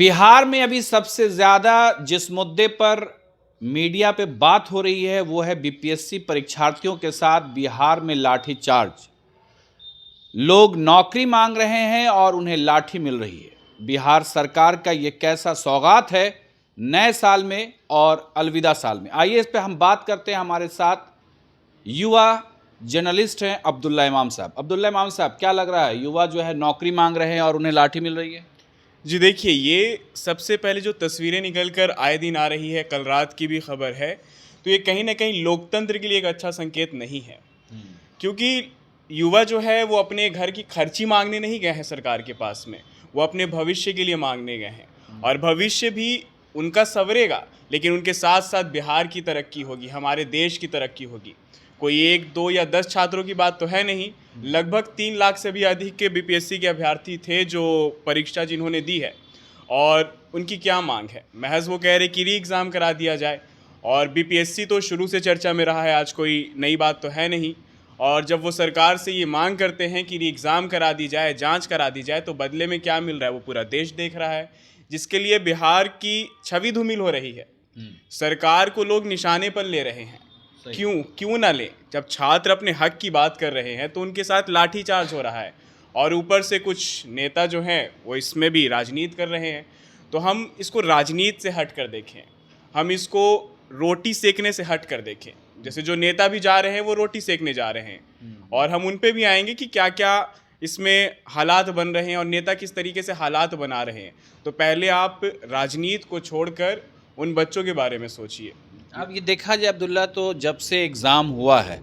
बिहार में अभी सबसे ज्यादा जिस मुद्दे पर मीडिया पे बात हो रही है वो है बीपीएससी परीक्षार्थियों के साथ बिहार में लाठीचार्ज। लोग नौकरी मांग रहे हैं और उन्हें लाठी मिल रही है। बिहार सरकार का ये कैसा सौगात है नए साल में और अलविदा साल में। आइए इस पे हम बात करते हैं। हमारे साथ युवा जर्नलिस्ट हैं अब्दुल्ला इमाम साहब। अब्दुल्ला इमाम साहब, क्या लग रहा है, युवा जो है नौकरी मांग रहे हैं और उन्हें लाठी मिल रही है? जी देखिए, ये सबसे पहले जो तस्वीरें निकल कर आए दिन आ रही है, कल रात की भी खबर है, तो ये कहीं ना कहीं लोकतंत्र के लिए एक अच्छा संकेत नहीं है। क्योंकि युवा जो है वो अपने घर की खर्ची मांगने नहीं गए हैं सरकार के पास में, वो अपने भविष्य के लिए मांगने गए हैं। और भविष्य भी उनका संवरेगा, लेकिन उनके साथ साथ बिहार की तरक्की होगी, हमारे देश की तरक्की होगी। कोई 1, 2 या 10 छात्रों की बात तो है नहीं, लगभग 3 लाख से भी अधिक के बीपीएससी के अभ्यर्थी थे जो परीक्षा जिन्होंने दी है। और उनकी क्या मांग है? महज वो कह रहे कि री एग्ज़ाम करा दिया जाए। और बीपीएससी तो शुरू से चर्चा में रहा है, आज कोई नई बात तो है नहीं। और जब वो सरकार से ये मांग करते हैं कि री एग्ज़ाम करा दी जाए, जांच करा दी जाए, तो बदले में क्या मिल रहा है वो पूरा देश देख रहा है, जिसके लिए बिहार की छवि धूमिल हो रही है। सरकार को लोग निशाने पर ले रहे हैं। क्यों ना ले? जब छात्र अपने हक की बात कर रहे हैं तो उनके साथ लाठीचार्ज हो रहा है, और ऊपर से कुछ नेता जो हैं वो इसमें भी राजनीति कर रहे हैं। तो हम इसको राजनीति से हट कर देखें, हम इसको रोटी सेकने से हट कर देखें। जैसे जो नेता भी जा रहे हैं वो रोटी सेकने जा रहे हैं, और हम उन पे भी आएंगे कि क्या क्या इसमें हालात बन रहे हैं और नेता किस तरीके से हालात बना रहे हैं। तो पहले आप राजनीति को छोड़कर उन बच्चों के बारे में सोचिए। अब ये देखा जाए अब्दुल्ला, तो जब से एग्ज़ाम हुआ है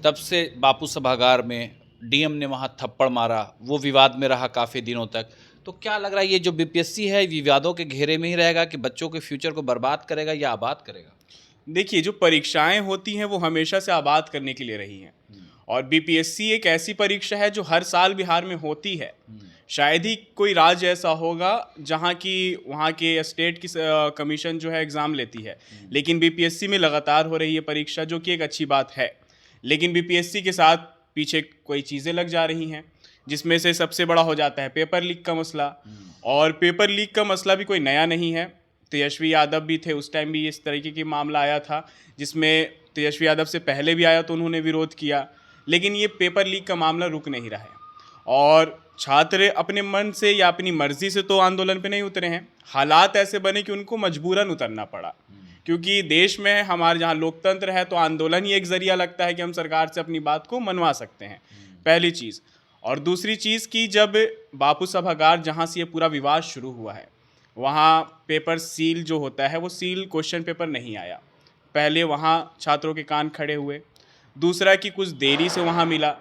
तब से बापू सभागार में डीएम ने वहाँ थप्पड़ मारा, वो विवाद में रहा काफ़ी दिनों तक। तो क्या लग रहा है, ये जो बीपीएससी है विवादों के घेरे में ही रहेगा कि बच्चों के फ्यूचर को बर्बाद करेगा या आबाद करेगा? देखिए, जो परीक्षाएं होती हैं वो हमेशा से आबाद करने के लिए रही हैं। और बीपीएससी एक ऐसी परीक्षा है जो हर साल बिहार में होती है। शायद ही कोई राज्य ऐसा होगा जहाँ की वहाँ के स्टेट की कमीशन जो है एग्ज़ाम लेती है, लेकिन बीपीएससी में लगातार हो रही है परीक्षा, जो कि एक अच्छी बात है। लेकिन बीपीएससी के साथ पीछे कोई चीज़ें लग जा रही हैं, जिसमें से सबसे बड़ा हो जाता है पेपर लीक का मसला। और पेपर लीक का मसला भी कोई नया नहीं है। तेजस्वी यादव भी थे, उस टाइम भी इस तरीके की मामला आया था, जिसमें तेजस्वी यादव से पहले भी आया तो उन्होंने विरोध किया। लेकिन ये पेपर लीक का मामला रुक नहीं रहा है, और छात्र अपने मन से या अपनी मर्जी से तो आंदोलन पे नहीं उतरे हैं। हालात ऐसे बने कि उनको मजबूरन उतरना पड़ा, क्योंकि देश में हमारे जहाँ लोकतंत्र है तो आंदोलन ही एक जरिया लगता है कि हम सरकार से अपनी बात को मनवा सकते हैं, पहली चीज़। और दूसरी चीज़ कि जब बापू सभागार जहाँ से ये पूरा विवाद शुरू हुआ है, वहाँ पेपर सील जो होता है वो सील क्वेश्चन पेपर नहीं आया। पहले वहाँ छात्रों के कान खड़े हुए, दूसरा कि कुछ देरी से वहाँ मिला।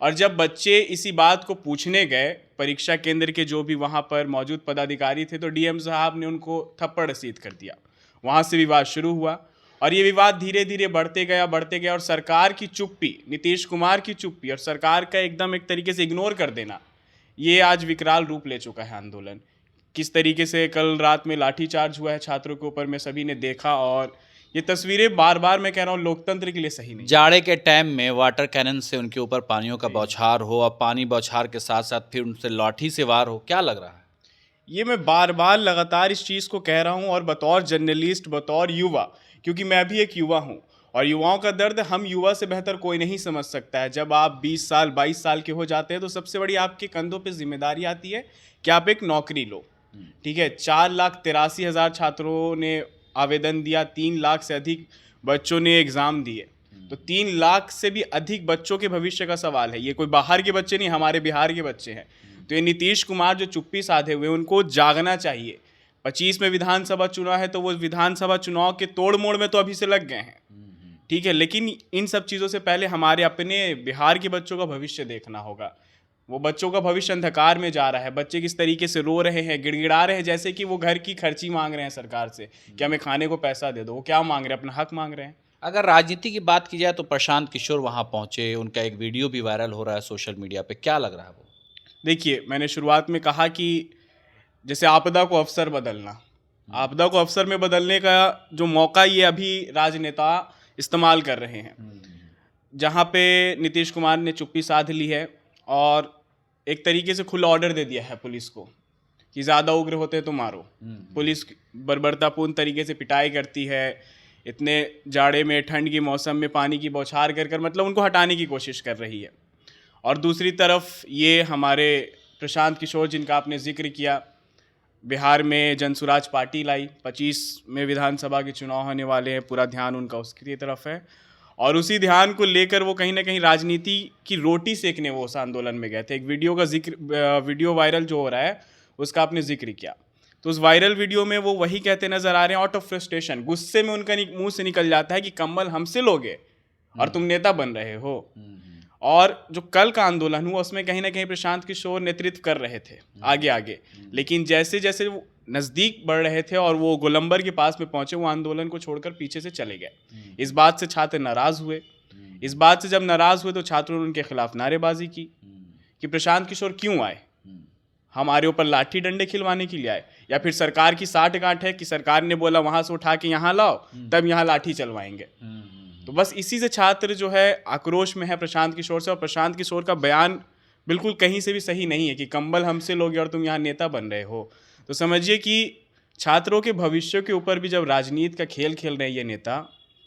और जब बच्चे इसी बात को पूछने गए परीक्षा केंद्र के जो भी वहाँ पर मौजूद पदाधिकारी थे, तो डीएम साहब ने उनको थप्पड़ रसीद कर दिया। वहाँ से विवाद शुरू हुआ, और ये विवाद धीरे धीरे बढ़ते गया, और सरकार की चुप्पी, नीतीश कुमार की चुप्पी और सरकार का एकदम एक तरीके से इग्नोर कर देना, ये आज विकराल रूप ले चुका है आंदोलन। किस तरीके से कल रात में लाठीचार्ज हुआ है छात्रों के ऊपर में सभी ने देखा, और ये तस्वीरें बार बार मैं कह रहा हूँ लोकतंत्र के लिए सही नहीं। जाड़े के टाइम में वाटर कैनन से उनके ऊपर पानियों का बौछार हो, और पानी बौछार के साथ साथ फिर उनसे लाठी से वार हो, क्या लग रहा है? ये मैं बार बार लगातार इस चीज़ को कह रहा हूँ, और बतौर जर्नलिस्ट, बतौर युवा, क्योंकि मैं भी एक युवा हूँ, और युवाओं का दर्द हम युवा से बेहतर कोई नहीं समझ सकता है। जब आप 20 साल 22 साल के हो जाते हैं तो सबसे बड़ी आपके कंधों पे जिम्मेदारी आती है कि आप एक नौकरी लो। ठीक है, 4,83,000 छात्रों ने आवेदन दिया, 3 लाख से अधिक बच्चों ने एग्ज़ाम दिए। तो 3 लाख से भी अधिक बच्चों के भविष्य का सवाल है। ये कोई बाहर के बच्चे नहीं, हमारे बिहार के बच्चे हैं। तो ये नीतीश कुमार जो चुप्पी साधे हुए, उनको जागना चाहिए। 25 में विधानसभा चुनाव है, तो वो विधानसभा चुनाव के तोड़ मोड़ में तो अभी से लग गए हैं। ठीक है, लेकिन इन सब चीज़ों से पहले हमारे अपने बिहार के बच्चों का भविष्य देखना होगा। वो बच्चों का भविष्य अंधकार में जा रहा है। बच्चे किस तरीके से रो रहे हैं, गिड़गिड़ा रहे हैं, जैसे कि वो घर की खर्ची मांग रहे हैं सरकार से कि हमें खाने को पैसा दे दो। वो क्या मांग रहे हैं? अपना हक मांग रहे हैं। अगर राजनीति की बात की जाए तो प्रशांत किशोर वहाँ पहुँचे, उनका एक वीडियो भी वायरल हो रहा है सोशल मीडिया पे, क्या लग रहा है वो? देखिए, मैंने शुरुआत में कहा कि जैसे आपदा को अवसर बदलना, आपदा को अवसर में बदलने का जो मौका ये अभी राजनेता इस्तेमाल कर रहे हैं, जहाँ पे नीतीश कुमार ने चुप्पी साध ली है और एक तरीके से खुला ऑर्डर दे दिया है पुलिस को कि ज़्यादा उग्र होते हैं तो मारो। पुलिस बर्बरतापूर्ण तरीके से पिटाई करती है, इतने जाड़े में, ठंड के मौसम में पानी की बौछार कर कर मतलब उनको हटाने की कोशिश कर रही है। और दूसरी तरफ ये हमारे प्रशांत किशोर, जिनका आपने जिक्र किया, बिहार में जनसुराज पार्टी लाई, 25 में विधानसभा के चुनाव होने वाले हैं, पूरा ध्यान उनका उसकी तरफ है। और उसी ध्यान को लेकर वो कहीं ना कहीं राजनीति की रोटी सेकने वो उस आंदोलन में गए थे। एक वीडियो वायरल जो हो रहा है उसका आपने जिक्र किया, तो उस वायरल वीडियो में वो वही कहते नजर आ रहे हैं, आउट ऑफ फ्रस्ट्रेशन, गुस्से में उनका मुंह से निकल जाता है कि कम्बल हमसे लोगे और तुम नेता बन रहे हो। और जो कल का आंदोलन हुआ उसमें कहीं ना कहीं प्रशांत किशोर नेतृत्व कर रहे थे आगे आगे, लेकिन जैसे जैसे वो नज़दीक बढ़ रहे थे और वो गोलंबर के पास में पहुंचे, वो आंदोलन को छोड़कर पीछे से चले गए। इस बात से छात्र नाराज हुए। इस बात से जब नाराज हुए तो छात्रों ने उनके खिलाफ नारेबाजी की कि प्रशांत किशोर क्यों आए, हमारे ऊपर लाठी डंडे खिलवाने के लिए आए, या फिर सरकार की साठ गांठ है कि सरकार ने बोला वहां से उठा के यहाँ लाओ तब यहाँ लाठी चलवाएंगे। तो बस इसी से छात्र जो है आक्रोश में है प्रशांत किशोर से। और प्रशांत किशोर का बयान बिल्कुल कहीं से भी सही नहीं है कि कंबल हमसे लोगे और तुम यहाँ नेता बन रहे हो। तो समझिए कि छात्रों के भविष्य के ऊपर भी जब राजनीति का खेल खेल रहे हैं ये नेता,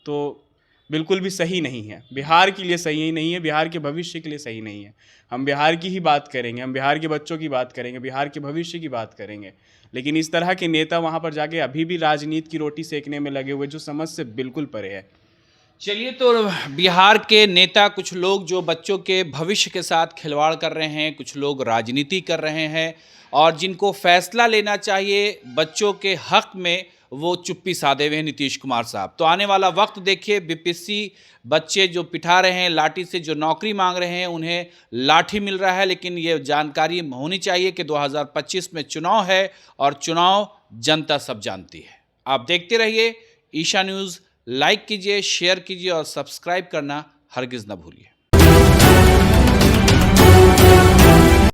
तो बिल्कुल भी सही नहीं है। बिहार के लिए सही नहीं है, बिहार के भविष्य के लिए सही नहीं है। हम बिहार की ही बात करेंगे, हम बिहार के बच्चों की बात करेंगे, बिहार के भविष्य की बात करेंगे, लेकिन इस तरह के नेता वहाँ पर जाके अभी भी राजनीति की रोटी सेकने में लगे हुए, जो समझ से बिल्कुल परे है। चलिए, तो बिहार के नेता, कुछ लोग जो बच्चों के भविष्य के साथ खिलवाड़ कर रहे हैं, कुछ लोग राजनीति कर रहे हैं, और जिनको फैसला लेना चाहिए बच्चों के हक में, वो चुप्पी साधे हुए हैं नीतीश कुमार साहब। तो आने वाला वक्त देखिए, बीपीएससी बच्चे जो पिटा रहे हैं, लाठी से जो नौकरी मांग रहे हैं, उन्हें लाठी मिल रहा है। लेकिन ये जानकारी होनी चाहिए कि 2025 में चुनाव है और चुनाव जनता सब जानती है। आप देखते रहिए ईशा न्यूज़, लाइक कीजिए, शेयर कीजिए और सब्सक्राइब करना हरगिज़ न भूलिए।